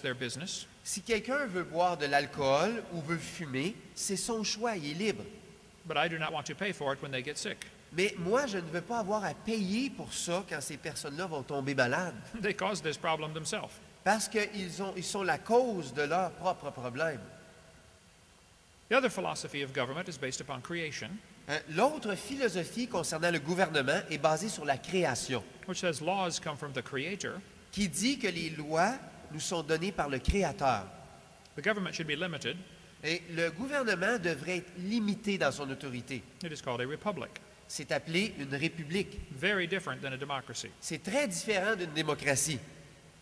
their business. Si quelqu'un veut boire de l'alcool ou veut fumer, c'est son choix, il est libre. But I do not want to pay for it when they get sick. Mais moi, je ne veux pas avoir à payer pour ça quand ces personnes-là vont tomber malades. They caused this problem themselves. Parce qu'ils sont la cause de leur propre problème. The other philosophy of government is based upon creation, L'autre philosophie concernant le gouvernement est basée sur la création, which says laws come from the Creator. qui dit que les lois nous sont données par le Créateur. The government should be limited. Et le gouvernement devrait être limité dans son autorité. It is called a republic. C'est appelé une république. Very different than a democracy. C'est très différent d'une démocratie.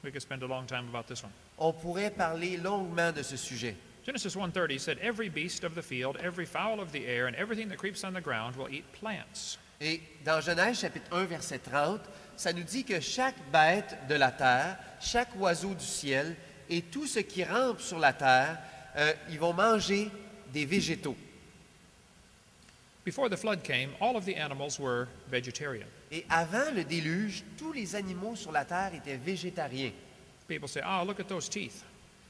We could spend a long time about this one. On pourrait parler longuement de ce sujet. Genesis 1:30 said, "Every beast of the field, every fowl of the air, and everything that creeps on the ground will eat plants." Et dans Genèse chapitre 1, verset 30, ça nous dit que chaque bête de la terre, chaque oiseau du ciel et tout ce qui rampe sur la terre, ils vont manger des végétaux. Before the flood came, all of the animals were vegetarian. Et avant le déluge, tous les animaux sur la terre étaient végétariens. People say, "Oh, look at those teeth.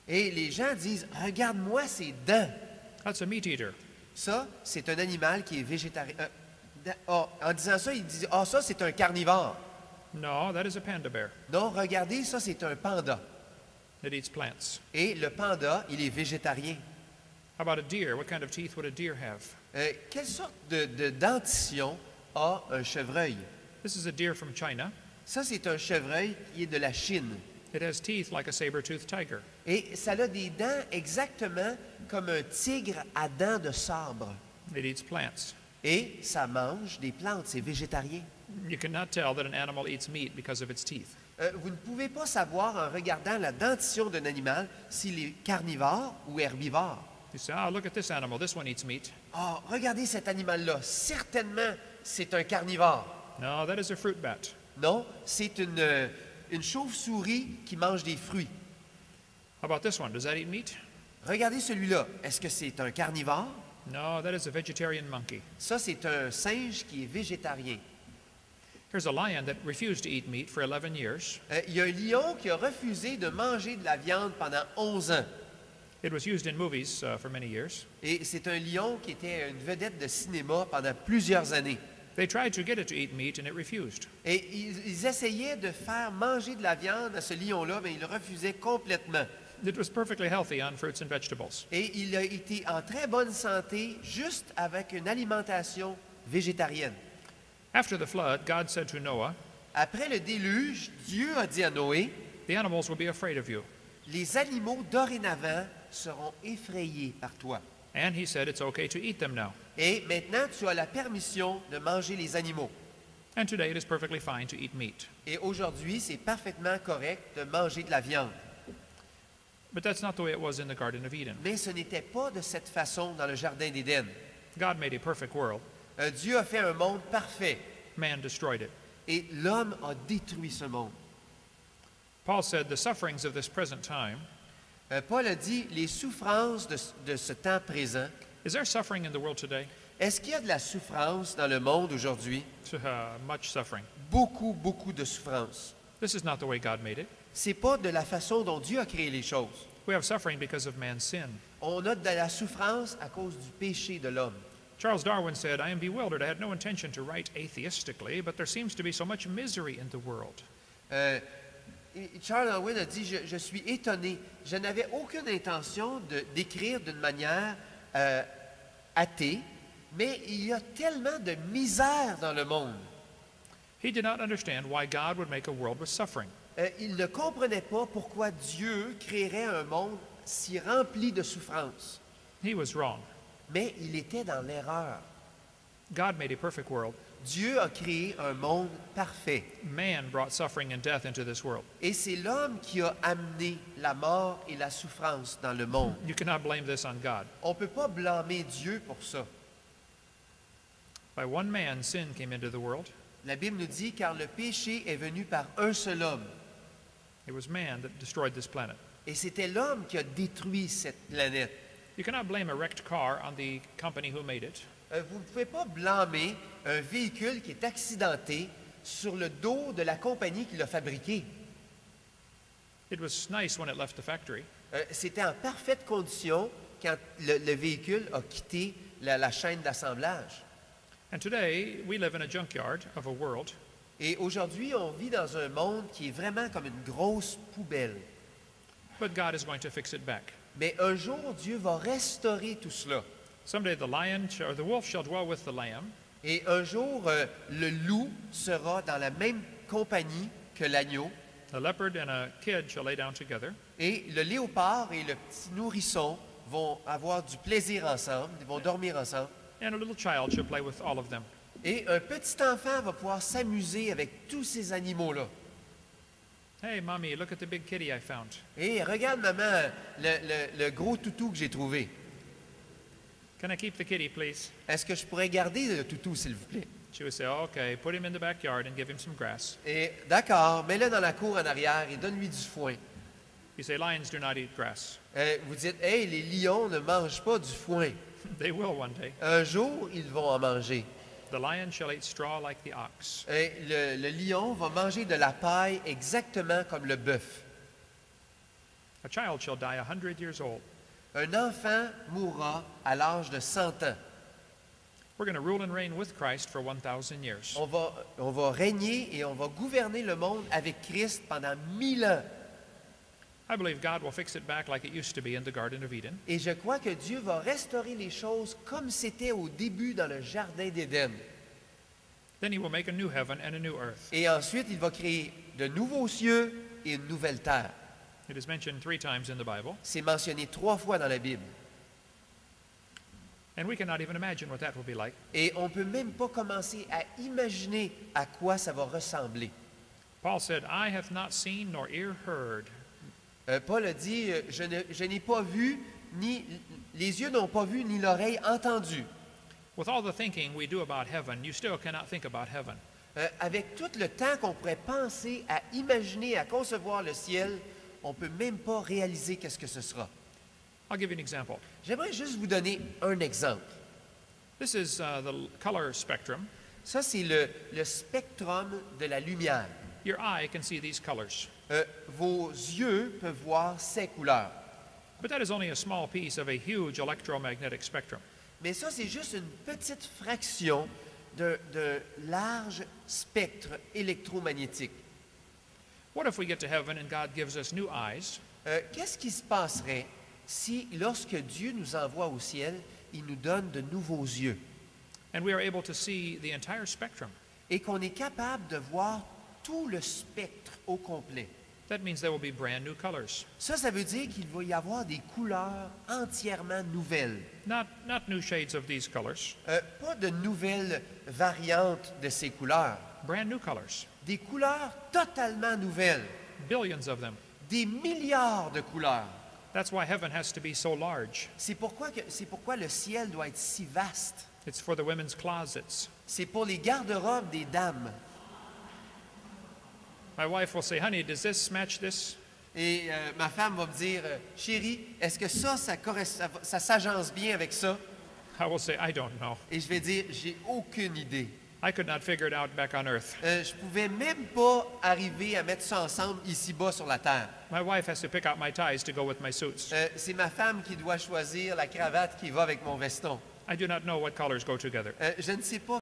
Et les gens disent, regarde-moi ces dents. That's a meat eater." Ça, c'est un animal qui est végétarien. En disant ça, ils disent, ça, c'est un carnivore. No, that is a panda bear. Non, regardez, ça, c'est un panda. It eats plants. Et le panda, il est végétarien. How about a deer? What kind of teeth would a deer have? Quelle sorte de dentition a un chevreuil? This is a deer from China. Ça, c'est un chevreuil qui est de la Chine. It has teeth like a saber-toothed tiger. Et ça a des dents exactement comme un tigre à dents de sabre. It eats plants. Et ça mange des plantes, c'est végétarien. You cannot tell that an animal eats meat because of its teeth. Vous ne pouvez pas savoir en regardant la dentition d'un animal s'il est carnivore ou herbivore. You say, "Oh, look at this animal. This one eats meat." Regardez cet animal-là. Certainement, c'est un carnivore. No, that is a fruit bat. Non, c'est une chauve-souris qui mange des fruits. How about this one? Does that eat meat? Regardez celui-là. Est-ce que c'est un carnivore? No, that is a vegetarian monkey. Ça, c'est un singe qui est végétarien. Here's a lion that refused to eat meat for 11 years. Il y a un lion qui a refusé de manger de la viande pendant 11 ans. It was used in movies for many years. Et c'est un lion qui était une vedette de cinéma pendant plusieurs années. They tried to get it to eat meat and it refused. Et ils essayaient de faire manger de la viande à ce lion-là, mais il refusait complètement. It was perfectly healthy on fruits and vegetables. Et il a été en très bonne santé juste avec une alimentation végétarienne. After the flood, God said to Noah, Après le déluge, Dieu a dit à Noé, "The animals will be afraid of you." les animaux dorénavant seront effrayés par toi. And he said it's okay to eat them now. Et maintenant, tu as la permission de manger les animaux. And today it is perfectly fine to eat meat. Et aujourd'hui, c'est parfaitement correct de manger de la viande. But that's not the way it was in the Garden of Eden. Mais ce n'était pas de cette façon dans le Jardin d'Éden. God made a perfect world. Dieu a fait un monde parfait. Man destroyed it. Et l'homme a détruit ce monde. Paul said the sufferings of this present time. Paul a dit, les souffrances de ce temps présent. Is there suffering in the world today? Est-ce qu'il y a de la souffrance dans le monde aujourd'hui? Much suffering. Beaucoup, beaucoup de souffrance. This is not the way God made it. C'est pas de la façon dont Dieu a créé les choses. We have suffering because of man's sin. On a de la souffrance à cause du péché de l'homme. Charles Darwin said, "I am bewildered. I had no intention to write atheistically, but there seems to be so much misery in the world." Charles Darwin a dit, je suis étonné. Je n'avais aucune intention d'écrire d'une manière athée, mais il y a tellement de misère dans le monde. He did not understand why God would make a world with suffering. Il ne comprenait pas pourquoi Dieu créerait un monde si rempli de souffrance. He was wrong. Mais il était dans l'erreur. God made a perfect world. Dieu a créé un monde parfait. Man brought suffering and death into this world. Et c'est l'homme qui a amené la mort et la souffrance dans le monde. You cannot blame this on God. On ne peut pas blâmer Dieu pour ça. By one man, sin came into the world. La Bible nous dit, car le péché est venu par un seul homme. It was man that destroyed this planet. Et c'était l'homme qui a détruit cette planète. You cannot blame a wrecked car on the company who made it. Vous ne pouvez pas blâmer un véhicule qui est accidenté sur le dos de la compagnie qui l'a fabriqué. It was nice when it left the factory. C'était en parfaite condition quand le véhicule a quitté la chaîne d'assemblage. And today, we live in a junkyard of a world Et aujourd'hui, on vit dans un monde qui est vraiment comme une grosse poubelle. but God is going to fix it back. Mais un jour, Dieu va restaurer tout cela. Someday or the wolf shall dwell with the lamb, Et un jour, le loup sera dans la même compagnie que l'agneau. the leopard and a kid shall lay down together, Et le léopard et le petit nourrisson vont avoir du plaisir ensemble, ils vont dormir ensemble. and a little child shall play with all of them. Et un petit enfant va pouvoir s'amuser avec tous ces animaux-là. Hey, mommy, look at the big kitty I found. Et regarde, maman, le gros toutou que j'ai trouvé. Can I keep the kitty, please? Est-ce que je pourrais garder le toutou, s'il vous plaît? She would say, okay, put him in the backyard and give him some grass. Et d'accord, mets-le dans la cour en arrière et donne-lui du foin. You say, lions do not eat grass. Vous dites, hey, les lions ne mangent pas du foin. They will one day. Un jour, ils vont en manger. The lion shall eat straw like the ox. Et le lion va manger de la paille exactement comme le bœuf. A child shall die 100 years old. Un enfant mourra à l'âge de 100 ans. We're going to rule and reign with Christ for 1,000 years. On va régner et on va gouverner le monde avec Christ pendant 1000 ans. I believe God will fix it back like it used to be in the Garden of Eden. Et je crois que Dieu va restaurer les choses comme c'était au début dans le Jardin d'Éden. Then he will make a new heaven and a new earth. Et ensuite, il va créer de nouveaux cieux et une nouvelle terre. It is mentioned 3 times in the Bible, C'est mentionné 3 fois dans la Bible. and we cannot even imagine what that will be like. Et on ne peut même pas commencer à imaginer à quoi ça va ressembler. Paul said, "Eye hath not seen nor ear heard." Paul a dit, je n'ai pas vu, ni les yeux n'ont pas vu, ni l'oreille entendu. With all the thinking we do about heaven, you still cannot think about heaven. Avec tout le temps qu'on pourrait penser à imaginer, à concevoir le ciel, on ne peut même pas réaliser qu'est-ce que ce sera. I'll give you an example. J'aimerais juste vous donner un exemple. This is the color spectrum. Ça, c'est le spectrum de la lumière. Your eye can see these colors. Vos yeux peuvent voir ces couleurs. But that is only a small piece of a huge electromagnetic spectrum. Mais ça, c'est juste une petite fraction de large spectre électromagnétique. What if we get to heaven and God gives us new eyes, Qu'est-ce qui se passerait si, lorsque Dieu nous envoie au ciel, il nous donne de nouveaux yeux and we are able to see the entire spectrum? et qu'on est capable de voir tout le spectre au complet? That means there will be brand new colors. Ça veut dire qu'il va y avoir des couleurs entièrement nouvelles. Not new shades of these colors, Pas de nouvelles variantes de ces couleurs. brand new colors. Des couleurs totalement nouvelles. Billions of them. Des milliards de couleurs. That's why heaven has to be so large. C'est pourquoi le ciel doit être si vaste. It's for the women's closets. C'est pour les garde-robes des dames. My wife will say, honey, does this match this? Et ma femme va me dire, chérie, est-ce que ça s'agence bien avec ça? I will say, I don't know. Et je vais dire, j'ai aucune idée. I could not figure it out back on earth. Je pouvais même pas arriver à mettre ça ensemble ici-bas sur la terre. My wife has to pick out my ties to go with my suits. C'est ma femme qui doit choisir la cravate qui va avec mon veston. I do not know what colors go together. Je ne sais pas